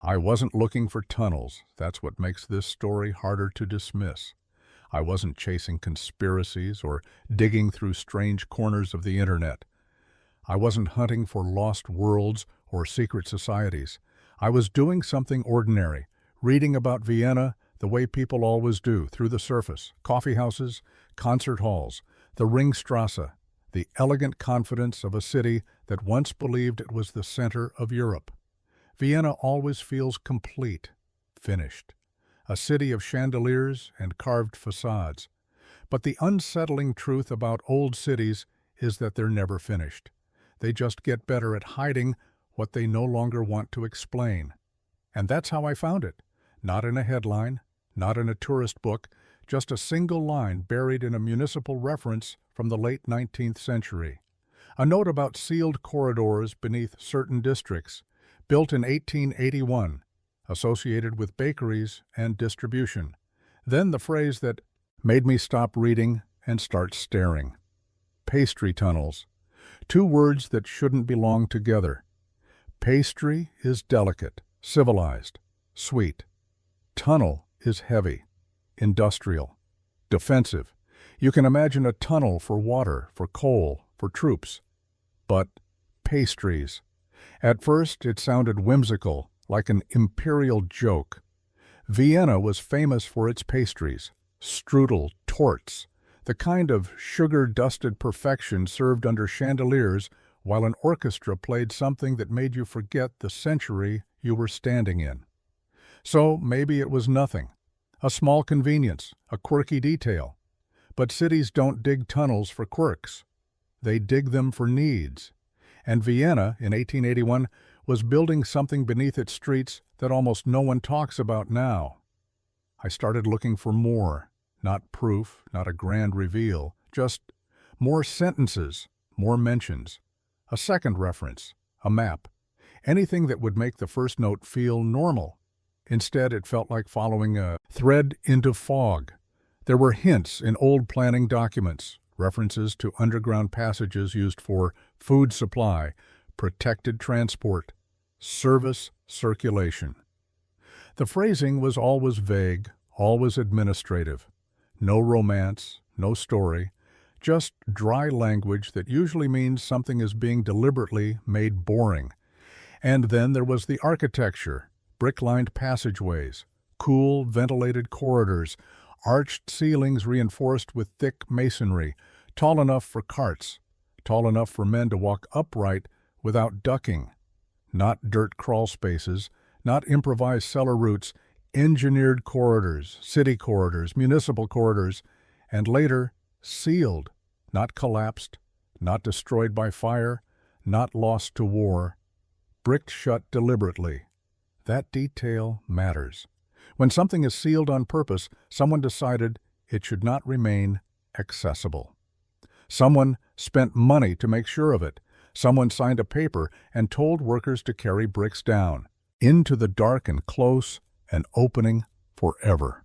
I wasn't looking for tunnels. That's what makes this story harder to dismiss. I wasn't chasing conspiracies or digging through strange corners of the internet. I wasn't hunting for lost worlds or secret societies. I was doing something ordinary, reading about Vienna the way people always do, through the surface, coffee houses, concert halls, the Ringstrasse, the elegant confidence of a city that once believed it was the center of Europe. Vienna always feels complete, finished, a city of chandeliers and carved facades. But the unsettling truth about old cities is that they're never finished. They just get better at hiding what they no longer want to explain. And that's how I found it. Not in a headline, not in a tourist book, just a single line buried in a municipal reference from the late 19th century. A note about sealed corridors beneath certain districts, built in 1881, associated with bakeries and distribution. Then the phrase that made me stop reading and start staring. Pastry tunnels. Two words that shouldn't belong together. Pastry is delicate, civilized, sweet. Tunnel is heavy, industrial, defensive. You can imagine a tunnel for water, for coal, for troops. But pastries. At first it sounded whimsical, like an imperial joke. Vienna was famous for its pastries, strudel, torts, the kind of sugar-dusted perfection served under chandeliers while an orchestra played something that made you forget the century you were standing in. So maybe it was nothing, a small convenience, a quirky detail. But cities don't dig tunnels for quirks. They dig them for needs. And Vienna, in 1881, was building something beneath its streets that almost no one talks about now. I started looking for more, not proof, not a grand reveal, just more sentences, more mentions, a second reference, a map, anything that would make the first note feel normal. Instead, it felt like following a thread into fog. There were hints in old planning documents, references to underground passages used for food supply, protected transport, service circulation. The phrasing was always vague, always administrative. No romance, no story, just dry language that usually means something is being deliberately made boring. And then there was the architecture, brick-lined passageways, cool, ventilated corridors, arched ceilings reinforced with thick masonry, tall enough for carts, tall enough for men to walk upright without ducking. Not dirt crawl spaces, not improvised cellar routes, engineered corridors, city corridors, municipal corridors, and later sealed, not collapsed, not destroyed by fire, not lost to war, bricked shut deliberately. That detail matters. When something is sealed on purpose, someone decided it should not remain accessible. Someone spent money to make sure of it. Someone signed a paper and told workers to carry bricks down, into the dark and close, an opening forever.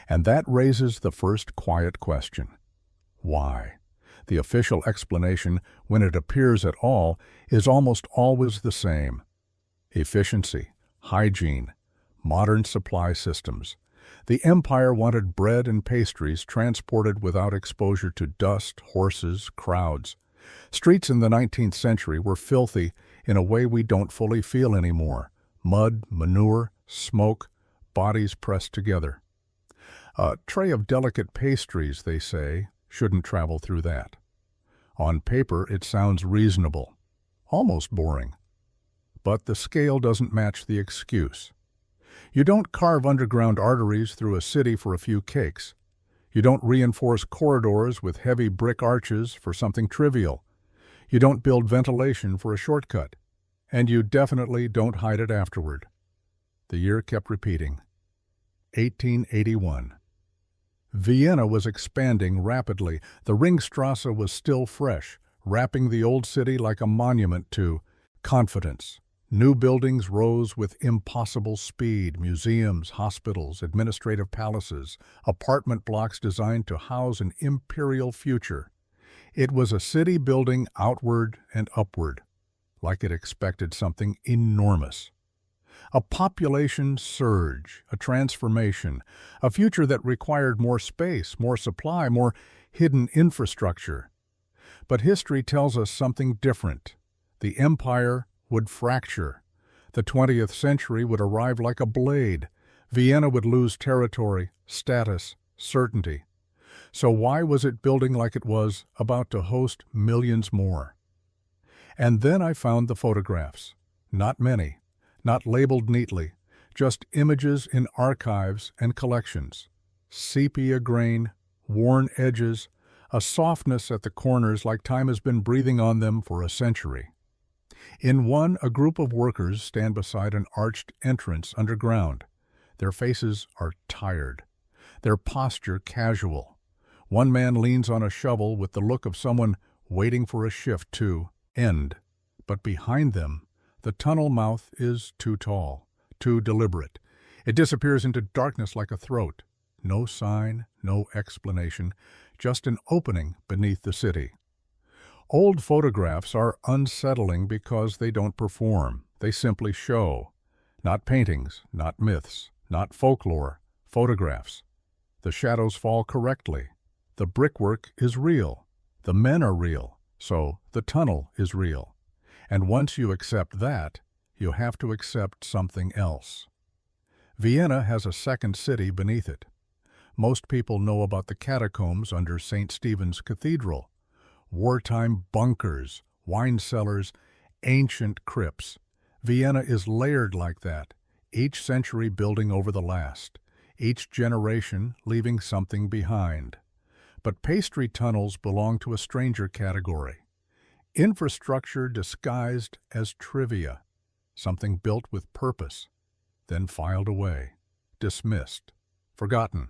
And that raises the first quiet question. Why? The official explanation, when it appears at all, is almost always the same. Efficiency, hygiene, modern supply systems. The empire wanted bread and pastries transported without exposure to dust, horses, crowds. Streets in the 19th century were filthy in a way we don't fully feel anymore. Mud, manure, smoke, bodies pressed together. A tray of delicate pastries, they say, shouldn't travel through that. On paper, it sounds reasonable, almost boring. But the scale doesn't match the excuse. You don't carve underground arteries through a city for a few cakes. You don't reinforce corridors with heavy brick arches for something trivial. You don't build ventilation for a shortcut. And you definitely don't hide it afterward. The year kept repeating. 1881. Vienna was expanding rapidly. The Ringstrasse was still fresh, wrapping the old city like a monument to confidence. New buildings rose with impossible speed, museums, hospitals, administrative palaces, apartment blocks designed to house an imperial future. It was a city building outward and upward, like it expected something enormous. A population surge, a transformation, a future that required more space, more supply, more hidden infrastructure. But history tells us something different. The empire would fracture. The 20th century would arrive like a blade. Vienna would lose territory, status, certainty. So why was it building like it was, about to host millions more? And then I found the photographs. Not many, not labeled neatly, just images in archives and collections. Sepia grain, worn edges, a softness at the corners like time has been breathing on them for a century. In one, a group of workers stand beside an arched entrance underground. Their faces are tired, their posture casual. One man leans on a shovel with the look of someone waiting for a shift to end. But behind them, the tunnel mouth is too tall, too deliberate. It disappears into darkness like a throat. No sign, no explanation, just an opening beneath the city. Old photographs are unsettling because they don't perform. They simply show. Not paintings, not myths, not folklore, photographs. The shadows fall correctly. The brickwork is real. The men are real. So the tunnel is real. And once you accept that, you have to accept something else. Vienna has a second city beneath it. Most people know about the catacombs under St. Stephen's Cathedral. Wartime bunkers, wine cellars, ancient crypts. Vienna is layered like that, each century building over the last, each generation leaving something behind. But pastry tunnels belong to a stranger category. Infrastructure disguised as trivia, something built with purpose, then filed away, dismissed, forgotten,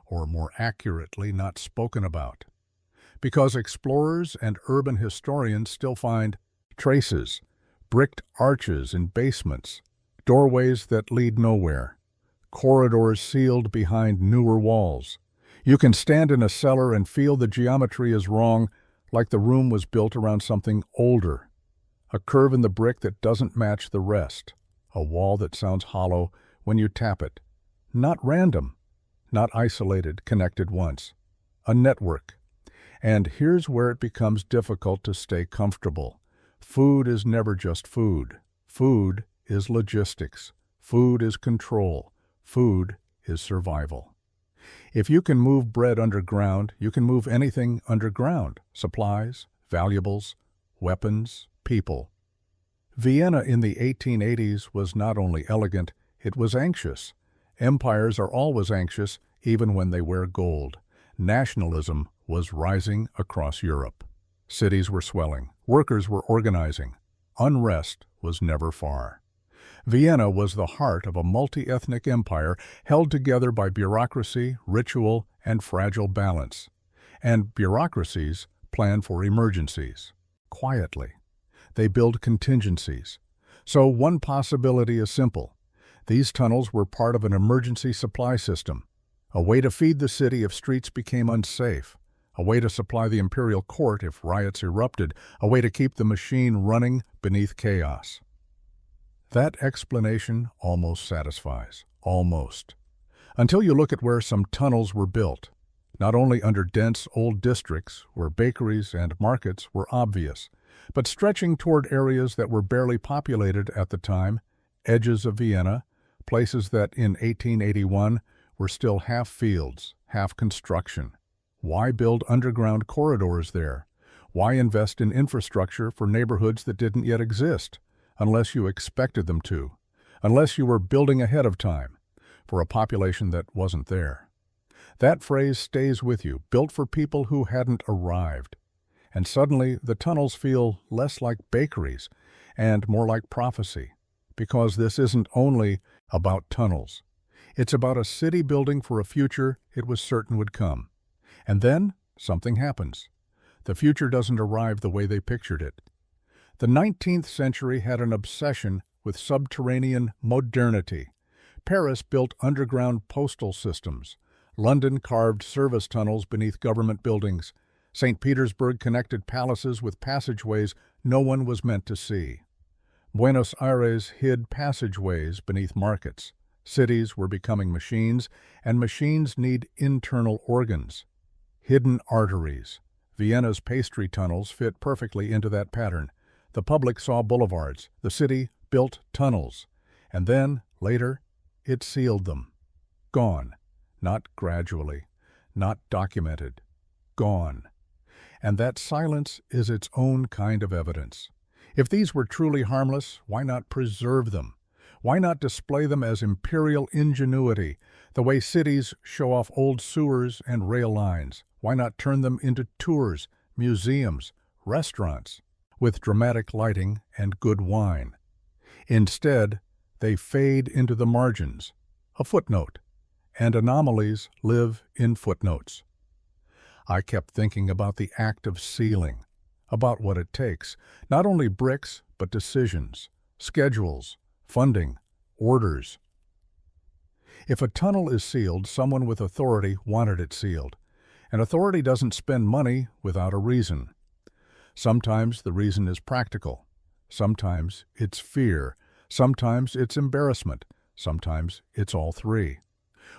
or more accurately, not spoken about. Because explorers and urban historians still find traces, bricked arches in basements, doorways that lead nowhere, corridors sealed behind newer walls. You can stand in a cellar and feel the geometry is wrong, like the room was built around something older. A curve in the brick that doesn't match the rest. A wall that sounds hollow when you tap it. Not random, not isolated, connected once. A network. And here's where it becomes difficult to stay comfortable. Food is never just food. Food is logistics. Food is control. Food is survival. If you can move bread underground, you can move anything underground. Supplies, valuables, weapons, people. Vienna in the 1880s was not only elegant, it was anxious. Empires are always anxious, even when they wear gold. Nationalism was rising across Europe. Cities were swelling. Workers were organizing. Unrest was never far. Vienna was the heart of a multi-ethnic empire held together by bureaucracy, ritual, and fragile balance. And bureaucracies plan for emergencies. Quietly. They build contingencies. So one possibility is simple. These tunnels were part of an emergency supply system, a way to feed the city if streets became unsafe, a way to supply the imperial court if riots erupted, a way to keep the machine running beneath chaos. That explanation almost satisfies. Almost. Until you look at where some tunnels were built. Not only under dense old districts where bakeries and markets were obvious, but stretching toward areas that were barely populated at the time, edges of Vienna, places that in 1881 were still half fields, half construction. Why build underground corridors there? Why invest in infrastructure for neighborhoods that didn't yet exist? Unless you expected them to, unless you were building ahead of time, for a population that wasn't there. That phrase stays with you, built for people who hadn't arrived. And suddenly the tunnels feel less like bakeries and more like prophecy, because this isn't only about tunnels. It's about a city building for a future it was certain would come. And then something happens. The future doesn't arrive the way they pictured it. The 19th century had an obsession with subterranean modernity. Paris built underground postal systems. London carved service tunnels beneath government buildings. St. Petersburg connected palaces with passageways no one was meant to see. Buenos Aires hid passageways beneath markets. Cities were becoming machines, and machines need internal organs. Hidden arteries. Vienna's pastry tunnels fit perfectly into that pattern. The public saw boulevards. The city built tunnels. And then, later, it sealed them. Gone. Not gradually. Not documented. Gone. And that silence is its own kind of evidence. If these were truly harmless, why not preserve them? Why not display them as imperial ingenuity, the way cities show off old sewers and rail lines? Why not turn them into tours, museums, restaurants, with dramatic lighting and good wine? Instead, they fade into the margins, a footnote, and anomalies live in footnotes. I kept thinking about the act of sealing, about what it takes, not only bricks, but decisions, schedules, funding, orders. If a tunnel is sealed, someone with authority wanted it sealed. And authority doesn't spend money without a reason. Sometimes the reason is practical. Sometimes it's fear. Sometimes it's embarrassment. Sometimes it's all three.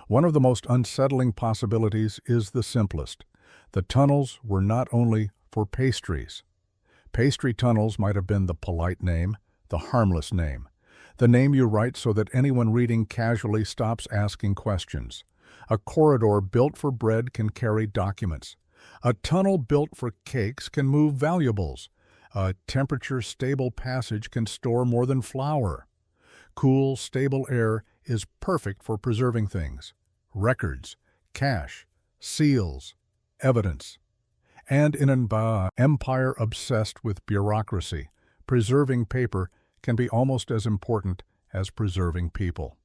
One of the most unsettling possibilities is the simplest. The tunnels were not only for pastries. Pastry tunnels might have been the polite name, the harmless name, the name you write so that anyone reading casually stops asking questions. A corridor built for bread can carry documents. A tunnel built for cakes can move valuables. A temperature-stable passage can store more than flour. Cool, stable air is perfect for preserving things. Records, cash, seals, evidence. And in an empire obsessed with bureaucracy, preserving paper can be almost as important as preserving people.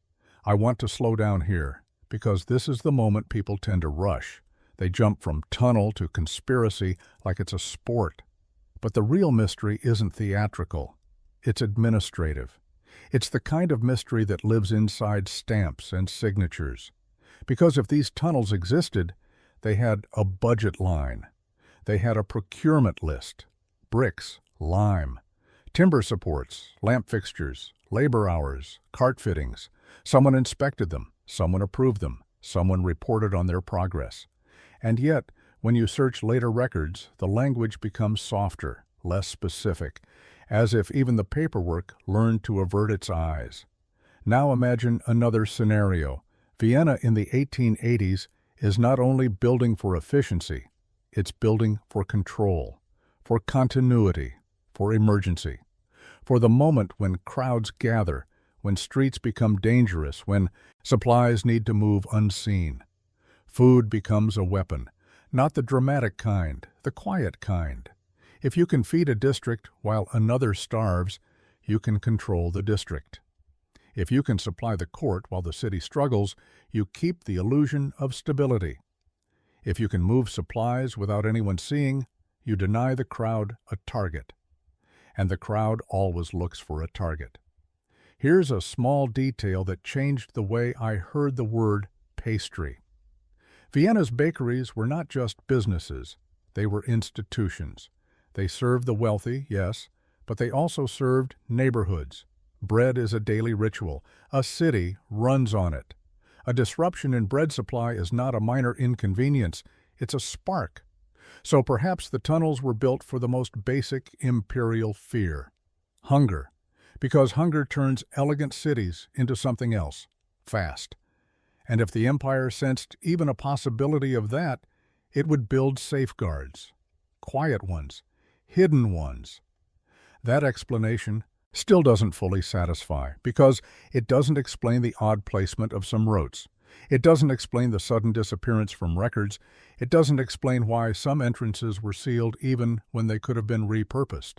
I want to slow down here, because this is the moment people tend to rush. They jump from tunnel to conspiracy like it's a sport. But the real mystery isn't theatrical. It's administrative. It's the kind of mystery that lives inside stamps and signatures. Because if these tunnels existed, they had a budget line. They had a procurement list. Bricks, lime, timber supports, lamp fixtures, labor hours, cart fittings. Someone inspected them. Someone approved them. Someone reported on their progress. And yet, when you search later records, the language becomes softer, less specific, as if even the paperwork learned to avert its eyes. Now imagine another scenario. Vienna in the 1880s is not only building for efficiency, it's building for control, for continuity, for emergency, for the moment when crowds gather, when streets become dangerous, when supplies need to move unseen. Food becomes a weapon, not the dramatic kind, the quiet kind. If you can feed a district while another starves, you can control the district. If you can supply the court while the city struggles, you keep the illusion of stability. If you can move supplies without anyone seeing, you deny the crowd a target. And the crowd always looks for a target. Here's a small detail that changed the way I heard the word pastry. Vienna's bakeries were not just businesses, they were institutions. They served the wealthy, yes, but they also served neighborhoods. Bread is a daily ritual. A city runs on it. A disruption in bread supply is not a minor inconvenience, it's a spark. So perhaps the tunnels were built for the most basic imperial fear, hunger, because hunger turns elegant cities into something else, fast. And if the empire sensed even a possibility of that, it would build safeguards, quiet ones, hidden ones. That explanation still doesn't fully satisfy, because it doesn't explain the odd placement of some roads. It doesn't explain the sudden disappearance from records. It doesn't explain why some entrances were sealed even when they could have been repurposed.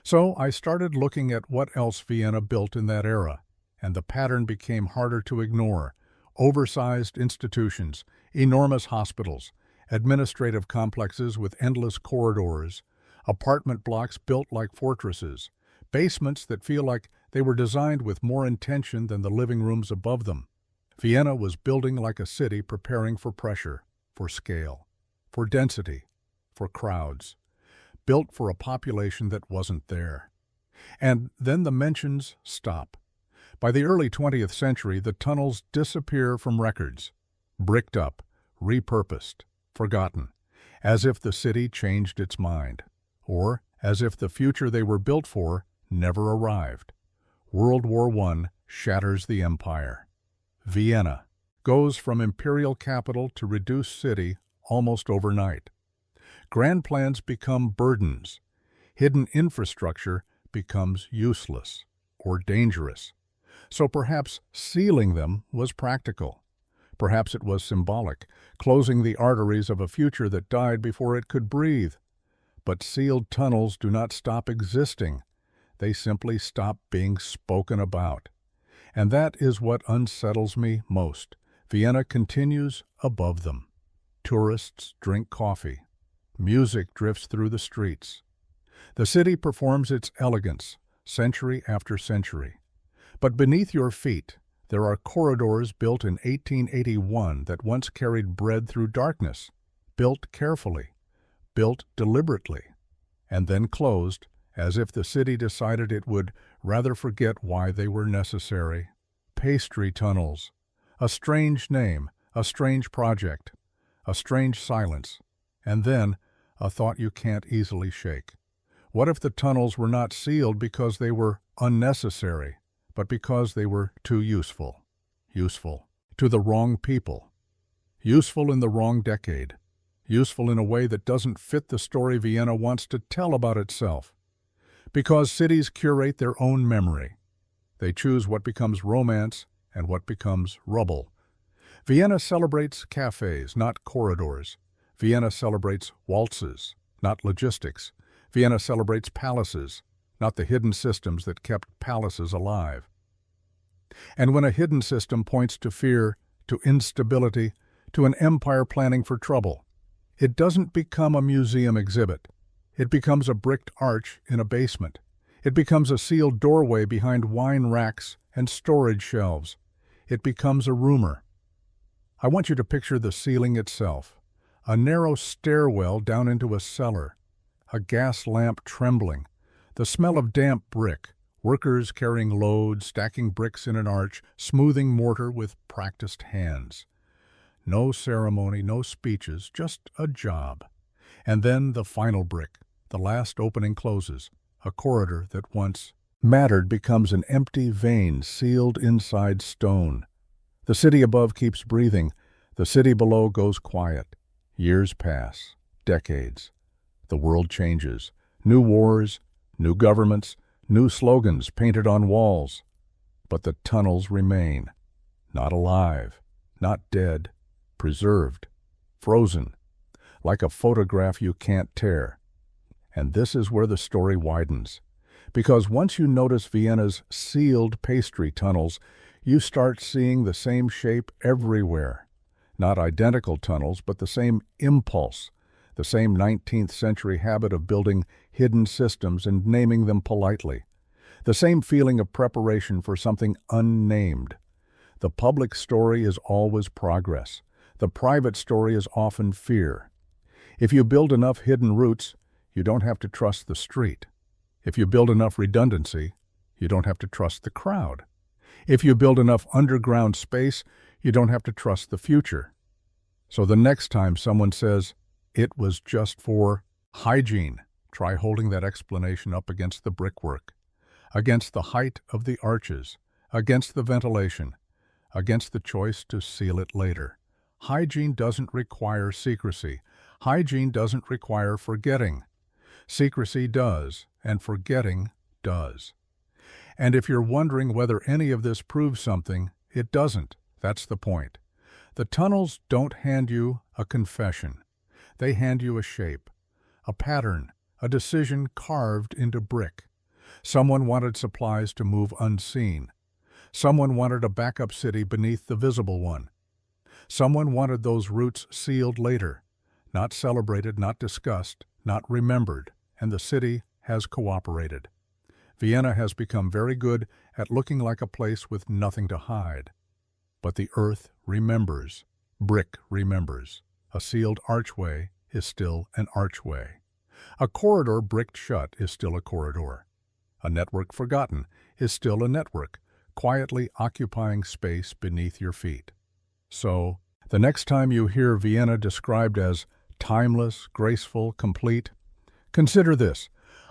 So I started looking at what else Vienna built in that era, and the pattern became harder to ignore. Oversized institutions, enormous hospitals, administrative complexes with endless corridors, apartment blocks built like fortresses, basements that feel like they were designed with more intention than the living rooms above them. Vienna was building like a city preparing for pressure, for scale, for density, for crowds, built for a population that wasn't there. And then the mentions stop. By the early 20th century, the tunnels disappear from records, bricked up, repurposed, forgotten, as if the city changed its mind, or as if the future they were built for never arrived. World War I shatters the empire. Vienna goes from imperial capital to reduced city almost overnight. Grand plans become burdens. Hidden infrastructure becomes useless or dangerous. So perhaps sealing them was practical. Perhaps it was symbolic, closing the arteries of a future that died before it could breathe. But sealed tunnels do not stop existing. They simply stop being spoken about. And that is what unsettles me most. Vienna continues above them. Tourists drink coffee. Music drifts through the streets. The city performs its elegance, century after century. But beneath your feet, there are corridors built in 1881 that once carried bread through darkness, built carefully, built deliberately, and then closed as if the city decided it would rather forget why they were necessary. Pastry tunnels. A strange name, a strange project, a strange silence, and then a thought you can't easily shake. What if the tunnels were not sealed because they were unnecessary, but because they were too useful? Useful to the wrong people. Useful in the wrong decade. Useful in a way that doesn't fit the story Vienna wants to tell about itself. Because cities curate their own memory. They choose what becomes romance and what becomes rubble. Vienna celebrates cafes, not corridors. Vienna celebrates waltzes, not logistics. Vienna celebrates palaces, not the hidden systems that kept palaces alive. And when a hidden system points to fear, to instability, to an empire planning for trouble, it doesn't become a museum exhibit. It becomes a bricked arch in a basement. It becomes a sealed doorway behind wine racks and storage shelves. It becomes a rumor. I want you to picture the ceiling itself, a narrow stairwell down into a cellar, a gas lamp trembling, the smell of damp brick, workers carrying loads, stacking bricks in an arch, smoothing mortar with practiced hands. No ceremony, no speeches, just a job. And then the final brick, the last opening closes. A corridor that once mattered becomes an empty vein sealed inside stone. The city above keeps breathing. The city below goes quiet. Years pass, decades. The world changes. New wars, new governments, new slogans painted on walls. But the tunnels remain. Not alive, not dead, preserved, frozen, like a photograph you can't tear. And this is where the story widens. Because once you notice Vienna's sealed pastry tunnels, you start seeing the same shape everywhere. Not identical tunnels, but the same impulse, the same 19th century habit of building hidden systems and naming them politely. The same feeling of preparation for something unnamed. The public story is always progress. The private story is often fear. If you build enough hidden routes, you don't have to trust the street. If you build enough redundancy, you don't have to trust the crowd. If you build enough underground space, you don't have to trust the future. So the next time someone says, it was just for hygiene, try holding that explanation up against the brickwork, against the height of the arches, against the ventilation, against the choice to seal it later. Hygiene doesn't require secrecy. Hygiene doesn't require forgetting. Secrecy does, and forgetting does. And if you're wondering whether any of this proves something, it doesn't. That's the point. The tunnels don't hand you a confession. They hand you a shape, a pattern, a decision carved into brick. Someone wanted supplies to move unseen. Someone wanted a backup city beneath the visible one. Someone wanted those routes sealed later, not celebrated, not discussed, not remembered, and the city has cooperated. Vienna has become very good at looking like a place with nothing to hide. But the earth remembers. Brick remembers. A sealed archway is still an archway. A corridor bricked shut is still a corridor. A network forgotten is still a network, quietly occupying space beneath your feet. So, the next time you hear Vienna described as timeless, graceful, complete, consider this.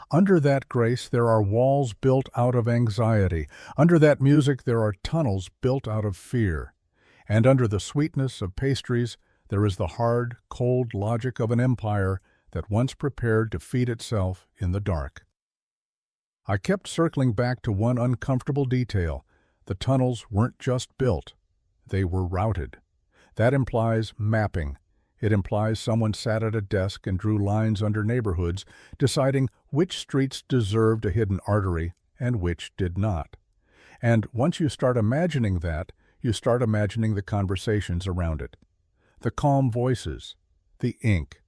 Under that grace there are walls built out of anxiety. Under that music there are tunnels built out of fear. And under the sweetness of pastries there is the hard, cold logic of an empire that once prepared to feed itself in the dark. I kept circling back to one uncomfortable detail. The tunnels weren't just built, they were routed. That implies mapping. It implies someone sat at a desk and drew lines under neighborhoods, deciding which streets deserved a hidden artery and which did not. And once you start imagining that, you start imagining the conversations around it. The calm voices, the ink,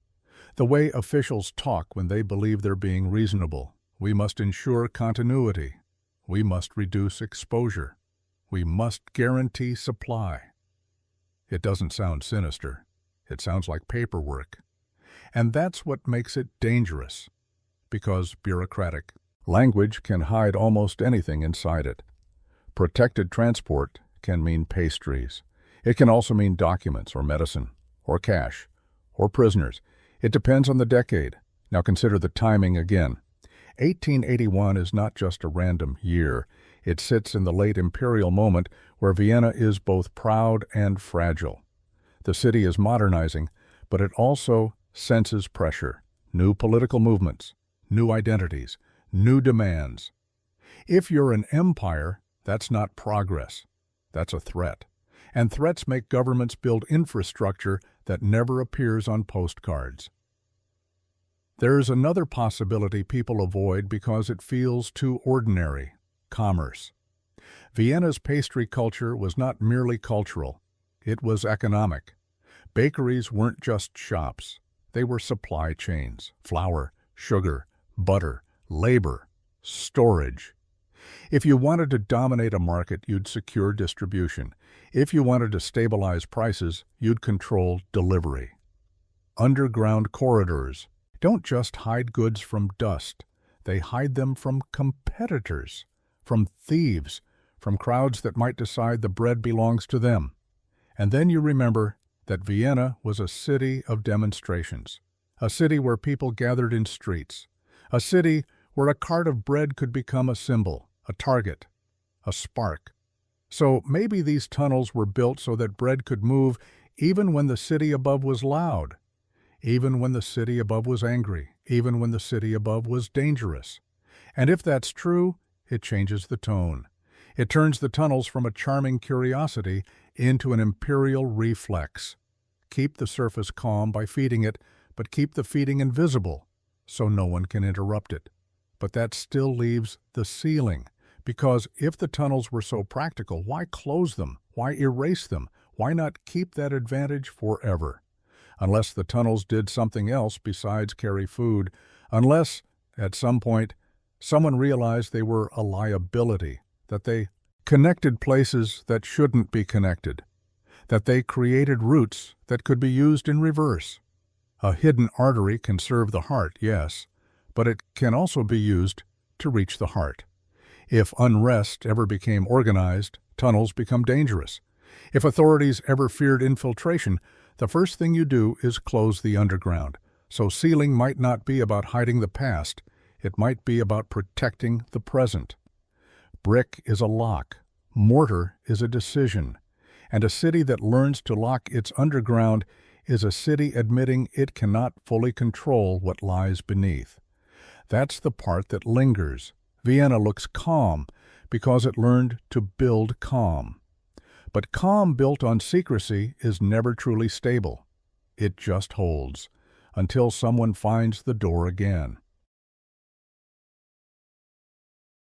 the way officials talk when they believe they're being reasonable. We must ensure continuity. We must reduce exposure. We must guarantee supply. It doesn't sound sinister. It sounds like paperwork. And that's what makes it dangerous, because bureaucratic. Language can hide almost anything inside it. Protected transport can mean pastries. It can also mean documents or medicine or cash or prisoners. It depends on the decade. Now consider the timing again. 1881 is not just a random year. It sits in the late imperial moment where Vienna is both proud and fragile. The city is modernizing, but it also senses pressure, new political movements, new identities, new demands. If you're an empire, that's not progress. That's a threat. And threats make governments build infrastructure that never appears on postcards. There's another possibility people avoid because it feels too ordinary: commerce. Vienna's pastry culture was not merely cultural, it was economic. Bakeries weren't just shops, they were supply chains: flour, sugar, butter, labor, storage. If you wanted to dominate a market, you'd secure distribution. If you wanted to stabilize prices, you'd control delivery. Underground corridors don't just hide goods from dust, they hide them from competitors, from thieves, from crowds that might decide the bread belongs to them. And then you remember that Vienna was a city of demonstrations, a city where people gathered in streets, a city where a cart of bread could become a symbol, a target, a spark. So maybe these tunnels were built so that bread could move even when the city above was loud, even when the city above was angry, even when the city above was dangerous. And if that's true, it changes the tone. It turns the tunnels from a charming curiosity into an imperial reflex. Keep the surface calm by feeding it, but keep the feeding invisible so no one can interrupt it. But that still leaves the ceiling, because if the tunnels were so practical, why close them? Why erase them? Why not keep that advantage forever? Unless the tunnels did something else besides carry food, unless, at some point, someone realized they were a liability, that they connected places that shouldn't be connected, that they created routes that could be used in reverse. A hidden artery can serve the heart, yes, but it can also be used to reach the heart. If unrest ever became organized, tunnels become dangerous. If authorities ever feared infiltration, the first thing you do is close the underground. So sealing might not be about hiding the past, it might be about protecting the present. Brick is a lock, mortar is a decision, and a city that learns to lock its underground is a city admitting it cannot fully control what lies beneath. That's the part that lingers. Vienna looks calm because it learned to build calm. But calm built on secrecy is never truly stable. It just holds, until someone finds the door again.